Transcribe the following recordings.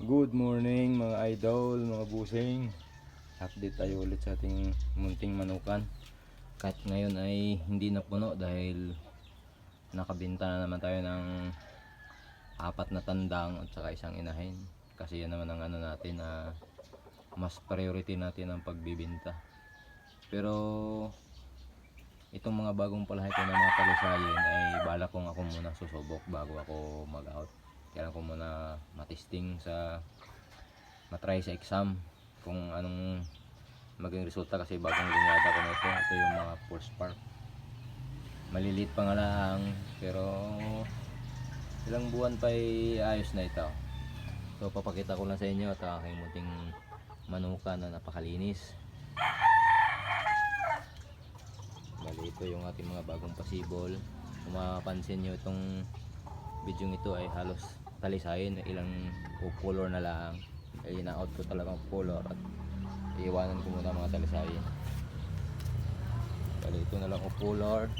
Good morning mga idol, mga busing. Update tayo ulit sa ating munting manukan. Kahit ngayon ay hindi na puno dahil nakabinta na naman tayo ng 4 na tandang at saka isang inahin. Kasi yan naman ang ano natin na mas priority natin ang pagbibinta. Pero itong mga bagong palahito na mga talisayin ay bala kong ako muna susubok bago ako mag-out. Kailangan ko muna matesting sa matry sa exam kung anong maging resulta kasi bagong linyada ko na ito yung mga full spark. Maliliit pa nga lang pero ilang buwan pa ay ayos na ito. So papakita ko lang sa inyo at aking munting manuka na napakalinis. Bali ito yung ating mga bagong pasibol. Kung mapapansin nyo itong video ito ay halos talisayin, ilang color na lang. Ay ina-out ko talagang color at iiwanan ko muna mga talisayin. Bali ito na lang color,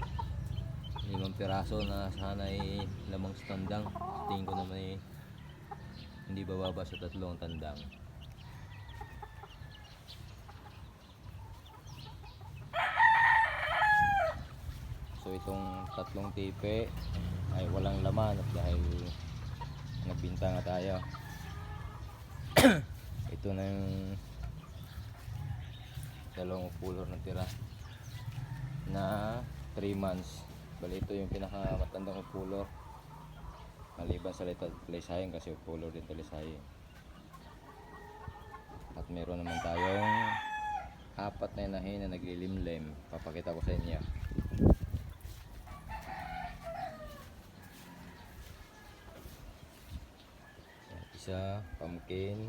5 piraso na sana ay lamang sa tandang. Tingin ko naman ay hindi bababa sa 3 tandang. So itong 3 tipe ay walang laman at dahil nagbinta nga tayo ito na yung 2 color na tira na 3 months. Bali ito yung pinakamatandang color maliban sa talisayin kasi color din talisayin. At meron naman tayong 4 na inahin na naglilimlim. Papakita ko sa inyo. Isa pumpkin,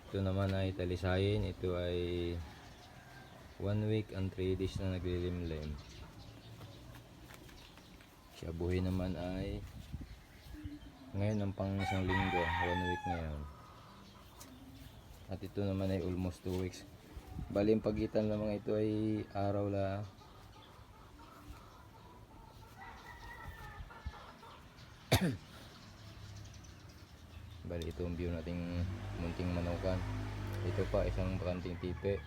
ito naman ay talisayin. Ito ay 1 week and 3 days na naglilimlim. Shabuhi naman ay ngayon ang pang 1 linggo, 1 week ngayon. At ito naman ay almost 2 weeks. Bali ang pagitan ng mga ito ay araw la. Bali ito ang view nating munting manukan. Ito pa isang bakanting tipe.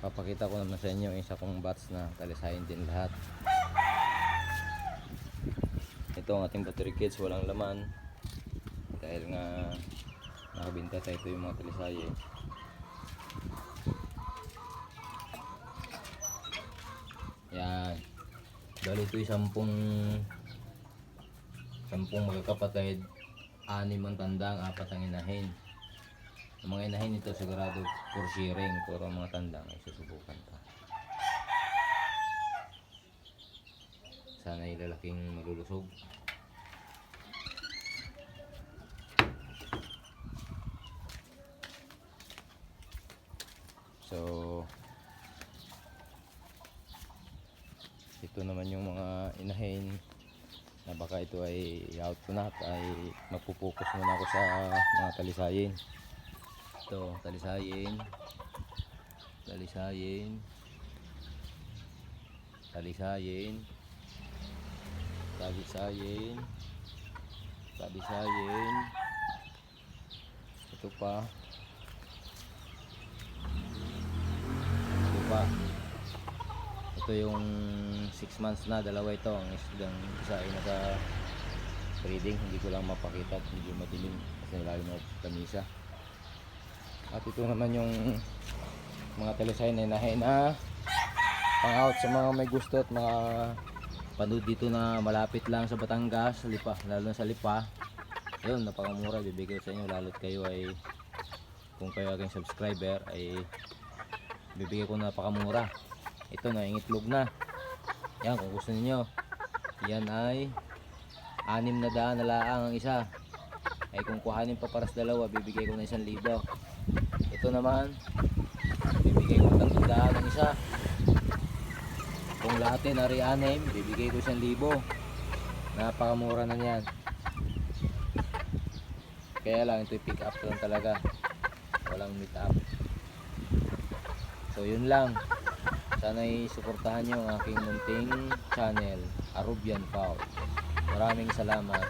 Papakita ko naman sa inyo yung isa kong batch na talisayin din lahat. Ito ang ating battery kits, walang laman dahil nga nakabinta tayo. Ito yung mga talisayin. Yan. Bali ito yung 10 magkakapatid, 6 ang tandang, 4 ang inahin. Ang mga inahin ito sigurado for sharing, pero ang mga tandang ay susubukan pa. Sana ay lalaking malulusog. So ito naman yung mga inahin na baka ito ay out ko na at ay mapupokus muna ako sa mga talisayin. Ito talisayin, talisayin, talisayin, talisayin, talisayin. Ito pa, ito pa. Ito yung 6 months na, dalawa ito. Ang isa ay nasa breeding, hindi ko lang mapakita, medyo madilim kasi nilalim na kamisa. At ito naman yung mga talisayin na inahin na pang out sa mga may gusto at mga panood dito na malapit lang sa Batangas, sa Lipa, lalo na sa Lipa. Ayun, napakamura, bibigay sa inyo lalo't kayo ay, kung kayo aking subscriber ay bibigay ko napakamura. Ito na yung itlog na. Yan, kung gusto niyo. Yan ay 600 na laang ang isa. Ay kung kuhanin pa para sa dalawa, bibigay ko na 1,000. Ito naman, bibigay ko 300 ang isa. Kung lahat ay nari-6, bibigay ko 1,000. Napakamura na yan. Kaya lang ito pick up lang talaga, walang meet up. So yun lang. Sana'y suportahan nyo ang aking munting channel, Arubian Pao. Maraming salamat.